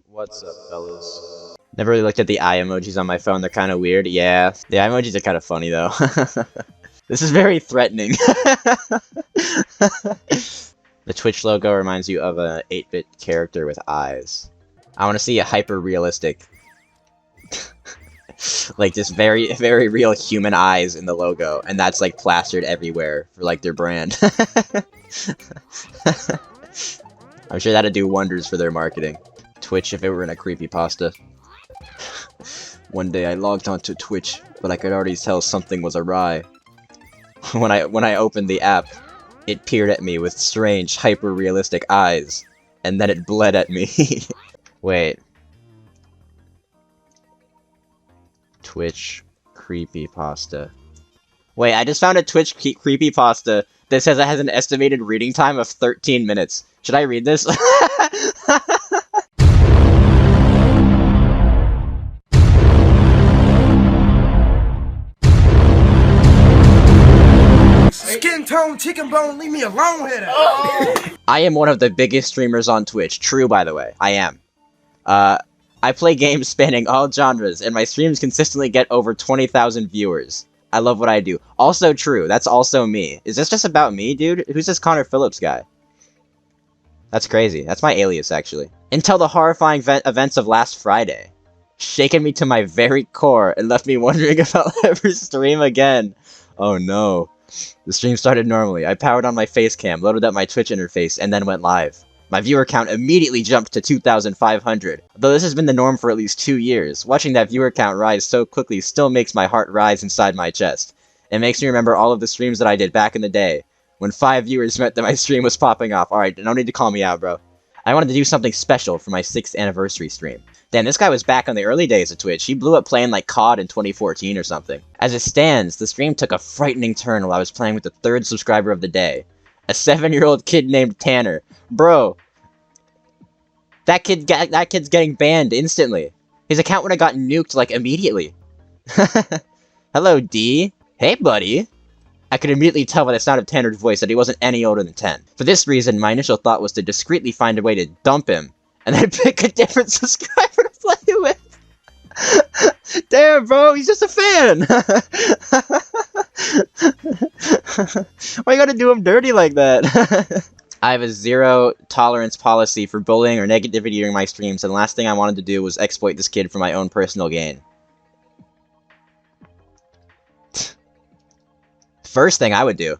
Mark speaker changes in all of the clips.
Speaker 1: What's up, fellas? Never really looked at the eye emojis on my phone. They're kind of weird. Yeah, the eye emojis are kind of funny, though. This is very threatening. The Twitch logo reminds you of a 8-bit character with eyes. I want to see a hyper-realistic, like, just very, very real human eyes in the logo, and that's, like, plastered everywhere for, like, their brand. I'm sure that'd do wonders for their marketing. Twitch if it were in a creepypasta. One day I logged onto Twitch, but I could already tell something was awry. When I opened the app, it peered at me with strange, hyper-realistic eyes, and then it bled at me. Wait. Twitch creepypasta. Wait, I just found a Twitch creepypasta that says it has an estimated reading time of 13 minutes. Should I read this?
Speaker 2: Skin tone, chicken bone, leave me alone with it. Oh.
Speaker 1: I am one of the biggest streamers on Twitch. True, by the way. I am. I play games spanning all genres, and my streams consistently get over 20,000 viewers. I love what I do. Also true. That's also me. Is this just about me, dude? Who's this Connor Phillips guy? That's crazy. That's my alias, actually. Until the horrifying events of last Friday. Shaken me to my very core and left me wondering if I'll ever stream again. Oh no. The stream started normally. I powered on my face cam, loaded up my Twitch interface, and then went live. My viewer count immediately jumped to 2,500. Though this has been the norm for at least 2 years, watching that viewer count rise so quickly still makes my heart rise inside my chest. It makes me remember all of the streams that I did back in the day, when 5 viewers meant that my stream was popping off. Alright, no need to call me out, bro. I wanted to do something special for my 6th anniversary stream. Damn, this guy was back on the early days of Twitch. He blew up playing like COD in 2014 or something. As it stands, the stream took a frightening turn while I was playing with the 3rd subscriber of the day. A 7-year-old kid named Tanner. Bro. That kid's getting banned instantly. His account would have gotten nuked, like, immediately. Hello, D. Hey, buddy. I could immediately tell by the sound of Tanner's voice that he wasn't any older than 10. For this reason, my initial thought was to discreetly find a way to dump him, and then pick a different subscriber to play with. Damn, bro, he's just a fan. Why you gotta do him dirty like that? I have a zero tolerance policy for bullying or negativity during my streams, and the last thing I wanted to do was exploit this kid for my own personal gain. First thing I would do.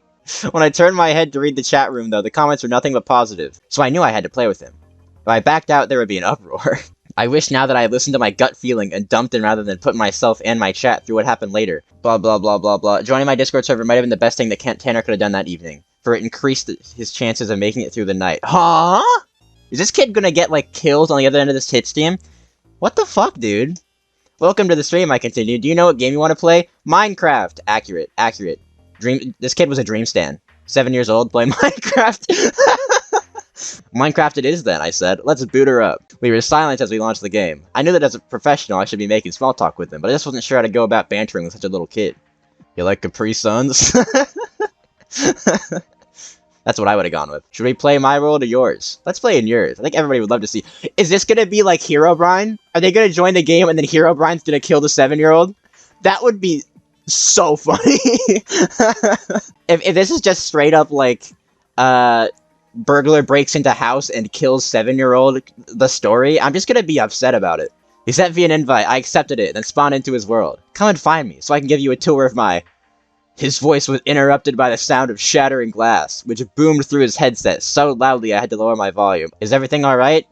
Speaker 1: When I turned my head to read the chat room, though, the comments were nothing but positive, so I knew I had to play with him. If I backed out, there would be an uproar. I wish now that I had listened to my gut feeling and dumped him rather than put myself and my chat through what happened later. Blah blah blah blah blah. Joining my Discord server might have been the best thing that Tanner could have done that evening, for it increased his chances of making it through the night. Huh? Is this kid gonna get, like, killed on the other end of this hit stream? What the fuck, dude? Welcome to the stream, I continue. Do you know what game you want to play? Minecraft. Accurate. Accurate. This kid was a dream stan. 7 years old, play Minecraft. Minecraft it is then, I said. Let's boot her up. We were silent as we launched the game. I knew that as a professional I should be making small talk with him, but I just wasn't sure how to go about bantering with such a little kid. You like Capri Suns? That's what I would have gone with. Should we play my world or yours? Let's play in yours. I think everybody would love to see. Is this gonna be like Herobrine? Are they gonna join the game and then Herobrine's gonna kill the 7-year-old? That would be so funny. if this is just straight up like burglar breaks into house and kills 7-year-old the story, I'm just gonna be upset about it. He sent me an invite, I accepted it, then spawned into his world. Come and find me so I can give you a tour of my... His voice was interrupted by the sound of shattering glass, which boomed through his headset so loudly I had to lower my volume. Is everything alright?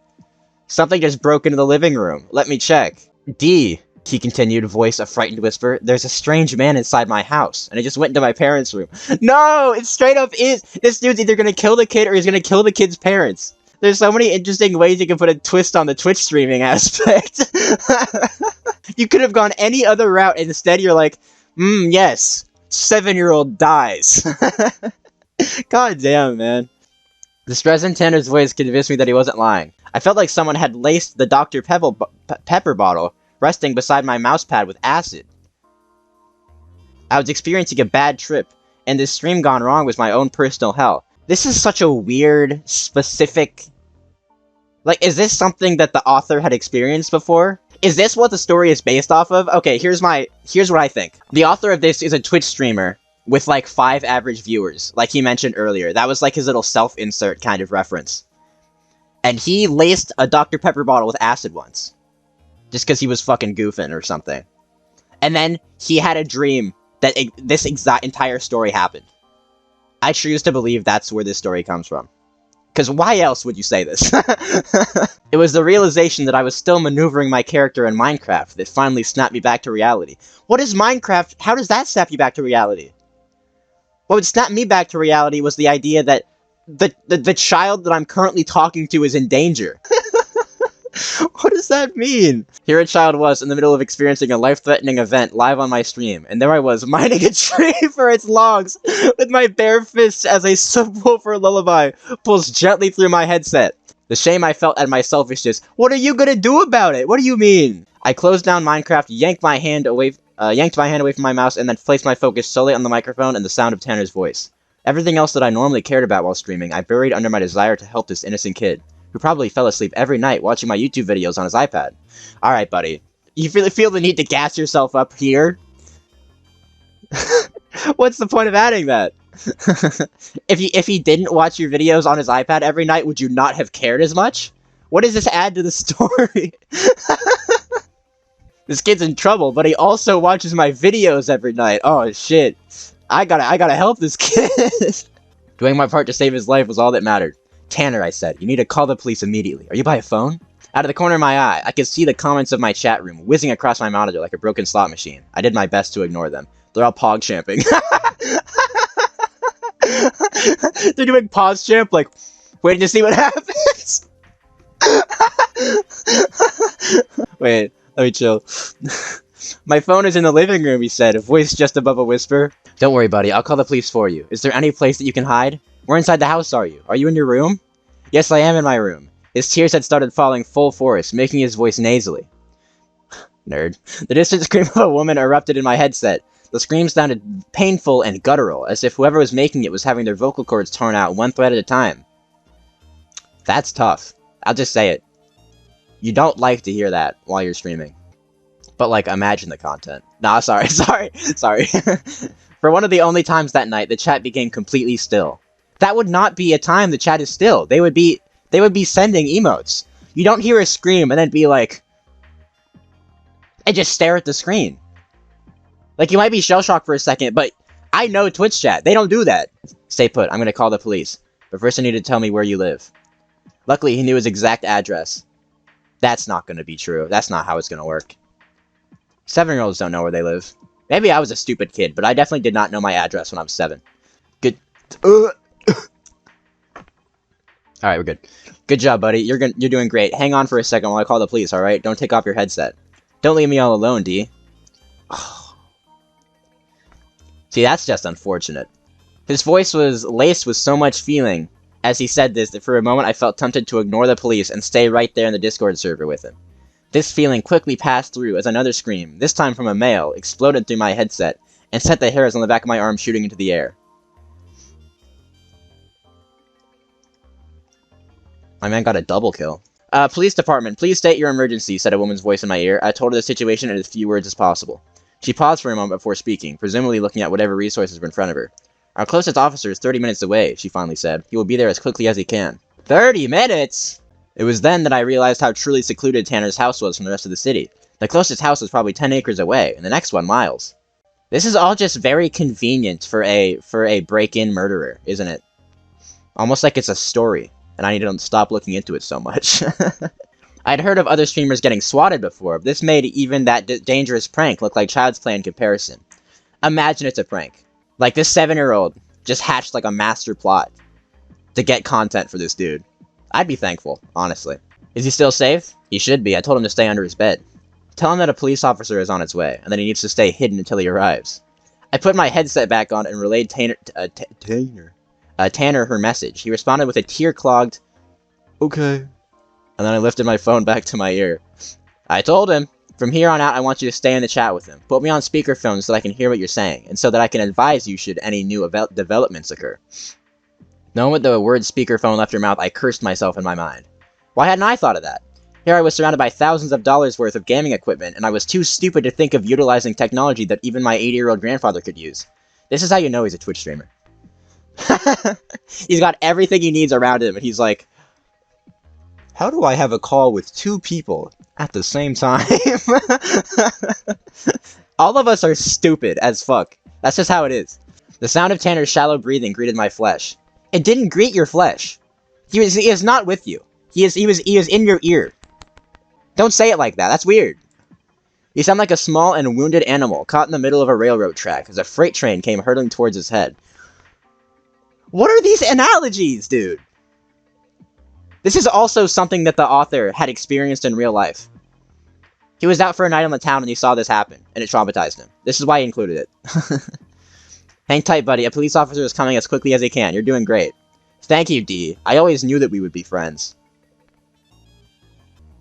Speaker 1: Something just broke into the living room. Let me check. D. He continued, voice a frightened whisper. There's a strange man inside my house, and I just went into my parents' room. No! It straight up is! This dude's either gonna kill the kid or he's gonna kill the kid's parents. There's so many interesting ways you can put a twist on the Twitch streaming aspect. You could have gone any other route, and instead you're like, yes, 7-year-old dies. God damn, man. The stress in Tanner's voice convinced me that he wasn't lying. I felt like someone had laced the Dr. Pepper bottle resting beside my mousepad with acid. I was experiencing a bad trip, and this stream gone wrong was my own personal hell. This is such a weird, specific... Like, is this something that the author had experienced before? Is this what the story is based off of? Okay, here's what I think. The author of this is a Twitch streamer with like 5 average viewers, like he mentioned earlier. That was like his little self-insert kind of reference. And he laced a Dr. Pepper bottle with acid once. Just because he was fucking goofing or something. And then he had a dream that this entire story happened. I choose to believe that's where this story comes from. Because why else would you say this? It was the realization that I was still maneuvering my character in Minecraft that finally snapped me back to reality. What is Minecraft? How does that snap you back to reality? What would snap me back to reality was the idea that the child that I'm currently talking to is in danger. What does that mean? Here a child was in the middle of experiencing a life-threatening event live on my stream, and there I was, mining a tree for its logs, with my bare fists as a subwoofer lullaby pulls gently through my headset. The shame I felt at my selfishness. What are you gonna do about it? What do you mean? I closed down Minecraft, yanked my hand away from my mouse, and then placed my focus solely on the microphone and the sound of Tanner's voice. Everything else that I normally cared about while streaming, I buried under my desire to help this innocent kid, who probably fell asleep every night watching my YouTube videos on his iPad. Alright, buddy. You really feel the need to gas yourself up here? What's the point of adding that? If he didn't watch your videos on his iPad every night, would you not have cared as much? What does this add to the story? This kid's in trouble, but he also watches my videos every night. Oh, shit. I gotta help this kid. Doing my part to save his life was all that mattered. Tanner, I said, you need to call the police immediately. Are you by a phone? Out of the corner of my eye, I could see the comments of my chat room whizzing across my monitor like a broken slot machine. I did my best to ignore them. They're all pog champing. They're doing pause champ, like, waiting to see what happens. Wait, let me chill. My phone is in the living room, he said, a voice just above a whisper. Don't worry, buddy, I'll call the police for you. Is there any place that you can hide? Where inside the house are you? Are you in your room? Yes, I am in my room. His tears had started falling full force, making his voice nasally. Nerd. The distant scream of a woman erupted in my headset. The scream sounded painful and guttural, as if whoever was making it was having their vocal cords torn out one thread at a time. That's tough. I'll just say it. You don't like to hear that while you're streaming. But, like, imagine the content. Nah, sorry. For one of the only times that night, the chat became completely still. That would not be a time the chat is still. They would be sending emotes. You don't hear a scream and then be like... and just stare at the screen. Like, you might be shell-shocked for a second, but I know Twitch chat. They don't do that. Stay put. I'm gonna call the police. But first I need to tell me where you live. Luckily, he knew his exact address. That's not gonna be true. That's not how it's gonna work. 7-year-olds don't know where they live. Maybe I was a stupid kid, but I definitely did not know my address when I was 7. Good. Alright, we're good. Good job, buddy. You're doing great. Hang on for a second while I call the police, alright? Don't take off your headset. Don't leave me all alone, D. Oh. See, that's just unfortunate. His voice was laced with so much feeling as he said this that for a moment I felt tempted to ignore the police and stay right there in the Discord server with him. This feeling quickly passed through as another scream, this time from a male, exploded through my headset and sent the hairs on the back of my arm shooting into the air. My man got a double kill. Police department, please state your emergency, said a woman's voice in my ear. I told her the situation in as few words as possible. She paused for a moment before speaking, presumably looking at whatever resources were in front of her. Our closest officer is 30 minutes away, she finally said. He will be there as quickly as he can. 30 minutes?! It was then that I realized how truly secluded Tanner's house was from the rest of the city. The closest house was probably 10 acres away, and the next one miles. This is all just very convenient for a break-in murderer, isn't it? Almost like it's a story, and I need to stop looking into it so much. I'd heard of other streamers getting swatted before, but this made even that dangerous prank look like child's play in comparison. Imagine it's a prank. Like, this 7-year-old just hatched like a master plot to get content for this dude. I'd be thankful, honestly. Is he still safe? He should be. I told him to stay under his bed. Tell him that a police officer is on its way, and that he needs to stay hidden until he arrives. I put my headset back on and relayed Tanner her message. He responded with a tear-clogged, okay. And then I lifted my phone back to my ear. I told him, from here on out I want you to stay in the chat with him. Put me on speakerphone so that I can hear what you're saying, and so that I can advise you should any new developments occur. Knowing what the word speakerphone left her mouth, I cursed myself in my mind. Why hadn't I thought of that? Here I was surrounded by thousands of dollars worth of gaming equipment, and I was too stupid to think of utilizing technology that even my 80-year-old grandfather could use. This is how you know he's a Twitch streamer. He's got everything he needs around him, and he's like, how do I have a call with 2 people at the same time? All of us are stupid as fuck. That's just how it is. The sound of Tanner's shallow breathing greeted my flesh. It didn't greet your flesh. He is not with you. He is in your ear. Don't say it like that. That's weird. You sound like a small and wounded animal caught in the middle of a railroad track as a freight train came hurtling towards his head. What are these analogies, dude? This is also something that the author had experienced in real life. He was out for a night on the town and he saw this happen, and it traumatized him. This is why he included it. Hang tight, buddy. A police officer is coming as quickly as he can. You're doing great. Thank you, D. I always knew that we would be friends.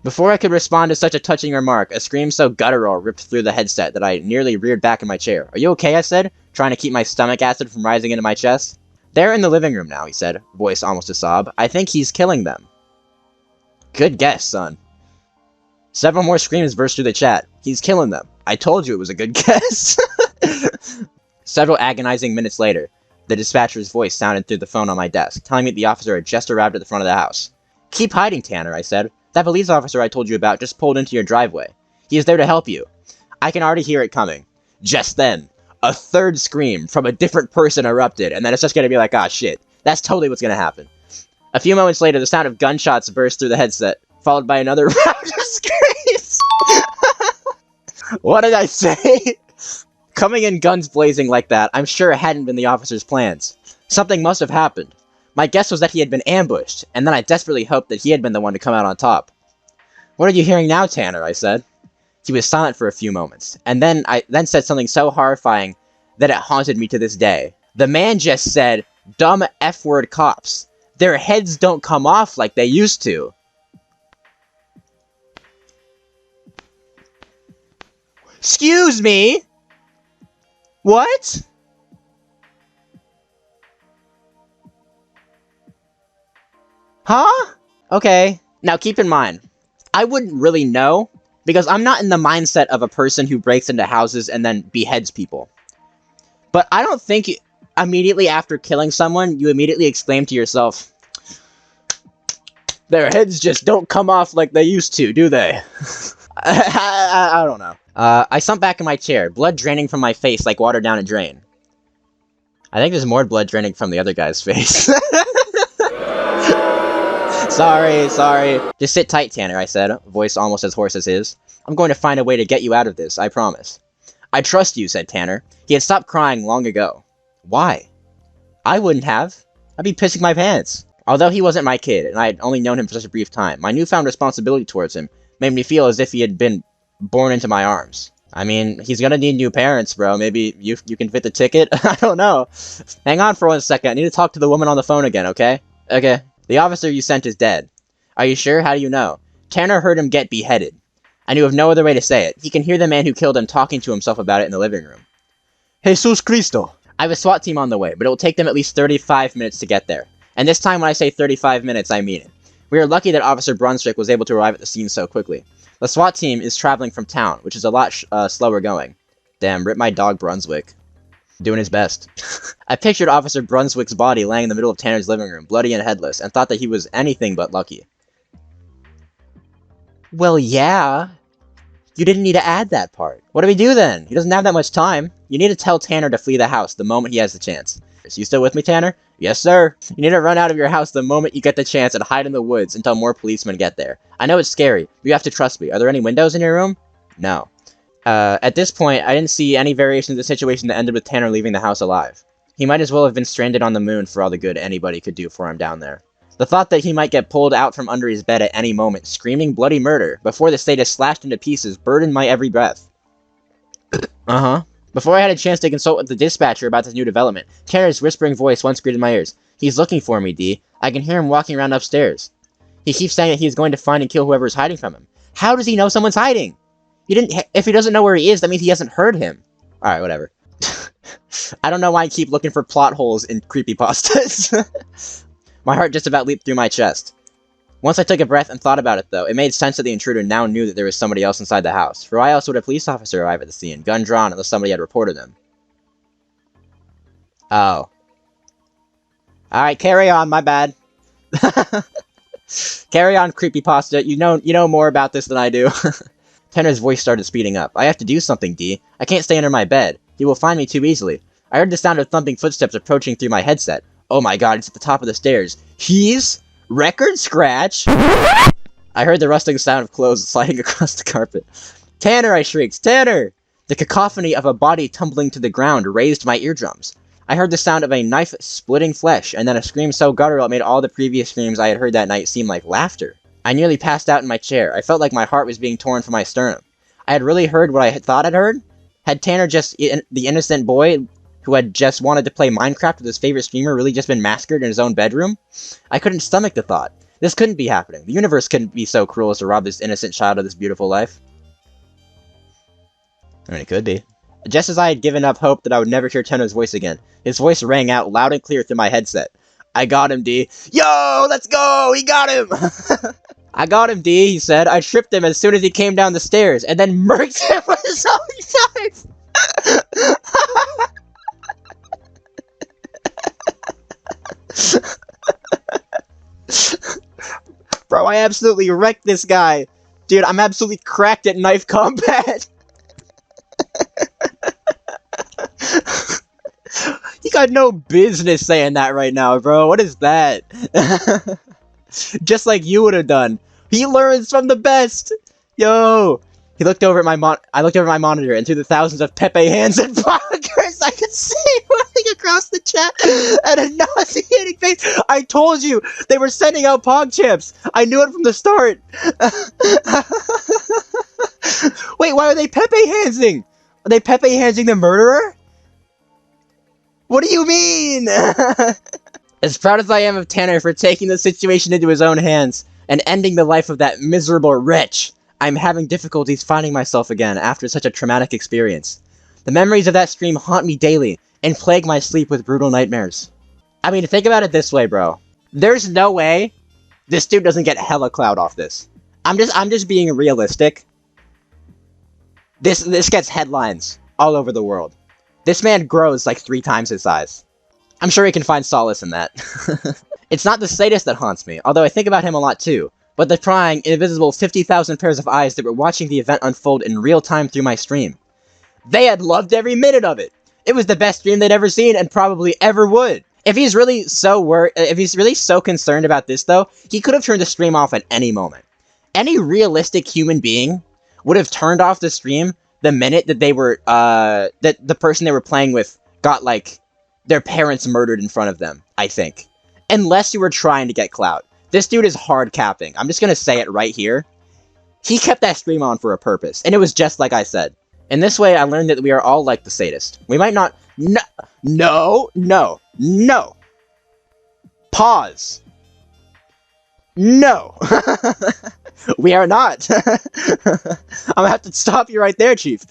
Speaker 1: Before I could respond to such a touching remark, a scream so guttural ripped through the headset that I nearly reared back in my chair. Are you okay? I said, trying to keep my stomach acid from rising into my chest. They're in the living room now, he said, voice almost a sob. I think he's killing them. Good guess, son. Several more screams burst through the chat. He's killing them. I told you it was a good guess. Several agonizing minutes later, the dispatcher's voice sounded through the phone on my desk, telling me the officer had just arrived at the front of the house. Keep hiding, Tanner, I said. That police officer I told you about just pulled into your driveway. He is there to help you. I can already hear it coming. Just then, a third scream from a different person erupted, and then it's just gonna be like, ah, shit. That's totally what's gonna happen. A few moments later, the sound of gunshots burst through the headset, followed by another round of screams. What did I say? Coming in guns blazing like that, I'm sure it hadn't been the officer's plans. Something must have happened. My guess was that he had been ambushed, and then I desperately hoped that he had been the one to come out on top. What are you hearing now, Tanner? I said. He was silent for a few moments, and then said something so horrifying that it haunted me to this day. The man just said, dumb F-word cops. Their heads don't come off like they used to. Excuse me? What? Huh? Okay. Now keep in mind, I wouldn't really know, because I'm not in the mindset of a person who breaks into houses and then beheads people. But I don't think immediately after killing someone, you immediately exclaim to yourself, their heads just don't come off like they used to, do they? I don't know. I sunk back in my chair, blood draining from my face like water down a drain. I think there's more blood draining from the other guy's face. Sorry. Just sit tight, Tanner, I said, voice almost as hoarse as his. I'm going to find a way to get you out of this, I promise. I trust you, said Tanner. He had stopped crying long ago. Why? I wouldn't have. I'd be pissing my pants. Although he wasn't my kid, and I had only known him for such a brief time, my newfound responsibility towards him made me feel as if he had been born into my arms. I mean, he's gonna need new parents, bro. Maybe you can fit the ticket? I don't know. Hang on for 1 second. I need to talk to the woman on the phone again, okay? Okay. The officer you sent is dead. Are you sure? How do you know? Tanner heard him get beheaded. I knew of no other way to say it. He can hear the man who killed him talking to himself about it in the living room. Jesus Cristo. I have a SWAT team on the way, but it will take them at least 35 minutes to get there. And this time when I say 35 minutes, I mean it. We are lucky that Officer Brunswick was able to arrive at the scene so quickly. The SWAT team is traveling from town, which is a lot slower going. Damn, rip my dog Brunswick. Doing his best. I pictured Officer Brunswick's body laying in the middle of Tanner's living room, bloody and headless, and thought that he was anything but lucky. Well, yeah. You didn't need to add that part. What do we do then? He doesn't have that much time. You need to tell Tanner to flee the house the moment he has the chance. You still with me, Tanner? Yes, sir. You need to run out of your house the moment you get the chance and hide in the woods until more policemen get there. I know it's scary, but you have to trust me. Are there any windows in your room? No. At this point, I didn't see any variation of the situation that ended with Tanner leaving the house alive. He might as well have been stranded on the moon for all the good anybody could do for him down there. The thought that he might get pulled out from under his bed at any moment, screaming bloody murder, before the state is slashed into pieces, burdened my every breath. Before I had a chance to consult with the dispatcher about this new development, Tanner's whispering voice once greeted my ears. He's looking for me, D. I can hear him walking around upstairs. He keeps saying that he is going to find and kill whoever is hiding from him. How does he know someone's hiding? If he doesn't know where he is, that means he hasn't heard him. Alright, whatever. I don't know why I keep looking for plot holes in creepypastas. My heart just about leaped through my chest. Once I took a breath and thought about it, though, it made sense that the intruder now knew that there was somebody else inside the house. For why else would a police officer arrive at the scene, gun drawn, unless somebody had reported them? Oh. Alright, carry on, my bad. Carry on, creepypasta. You know more about this than I do. Tanner's voice started speeding up. I have to do something, D. I can't stay under my bed. He will find me too easily. I heard the sound of thumping footsteps approaching through my headset. Oh my god, it's at the top of the stairs. He's... Record scratch? I heard the rustling sound of clothes sliding across the carpet. Tanner, I shrieked. Tanner! The cacophony of a body tumbling to the ground raised my eardrums. I heard the sound of a knife splitting flesh, and then a scream so guttural it made all the previous screams I had heard that night seem like laughter. I nearly passed out in my chair. I felt like my heart was being torn from my sternum. I had really heard what I had thought I'd heard? Had Tanner just, the innocent boy who had just wanted to play Minecraft with his favorite streamer, really just been massacred in his own bedroom? I couldn't stomach the thought. This couldn't be happening. The universe couldn't be so cruel as to rob this innocent child of this beautiful life. I mean, it could be. Just as I had given up hope that I would never hear Tanner's voice again, his voice rang out loud and clear through my headset. I got him, D. Yo, let's go! He got him! I got him, D, he said. I tripped him as soon as he came down the stairs, and then murked him with his own knife! Bro, I absolutely wrecked this guy. Dude, I'm absolutely cracked at knife combat. You got no business saying that right now, bro. What is that? Just like you would have done. He learns from the best. Yo. He looked over at I looked over at my monitor, and through the thousands of Pepe hands and blockers, I could see running across the chat at a nauseating pace. I told you they were sending out PogChamps. I knew it from the start. Wait, why are they Pepe handsing? Are they Pepe handsing the murderer? What do you mean? As proud as I am of Tanner for taking the situation into his own hands and ending the life of that miserable wretch, I'm having difficulties finding myself again after such a traumatic experience. The memories of that stream haunt me daily and plague my sleep with brutal nightmares. I mean, think about it this way, bro. There's no way this dude doesn't get hella clout off this. I'm just being realistic. This gets headlines all over the world. This man grows like 3 times his size. I'm sure he can find solace in that. It's not the sadist that haunts me, although I think about him a lot too, but the prying, invisible 50,000 pairs of eyes that were watching the event unfold in real time through my stream. They had loved every minute of it! It was the best stream they'd ever seen and probably ever would! If he's really so concerned about this though, he could have turned the stream off at any moment. Any realistic human being would have turned off the stream the minute that they were, that the person they were playing with got, like, their parents murdered in front of them, I think. Unless you were trying to get clout. This dude is hard capping. I'm just gonna say it right here. He kept that stream on for a purpose, and it was just like I said. In this way, I learned that we are all like the sadist. We might not... No! Pause. No! We are not! I'm gonna have to stop you right there, Chief.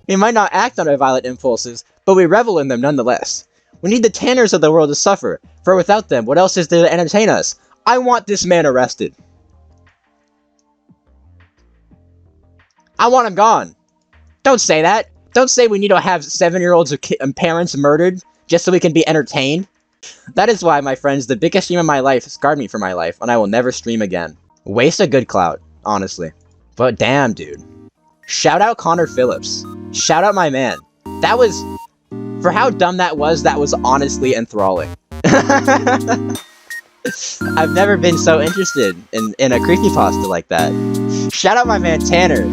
Speaker 1: We might not act on our violent impulses, but we revel in them nonetheless. We need the Tanners of the world to suffer, for without them, what else is there to entertain us? I want this man arrested. I want him gone. Don't say that. Don't say we need to have 7-year-olds and parents murdered just so we can be entertained. That is why, my friends, the biggest stream of my life scarred me for my life, and I will never stream again. Waste of good clout, honestly. But damn, dude. Shout out Connor Phillips. Shout out my man. That was... For how dumb that was honestly enthralling. I've never been so interested in a creepypasta like that. Shout out my man Tanner.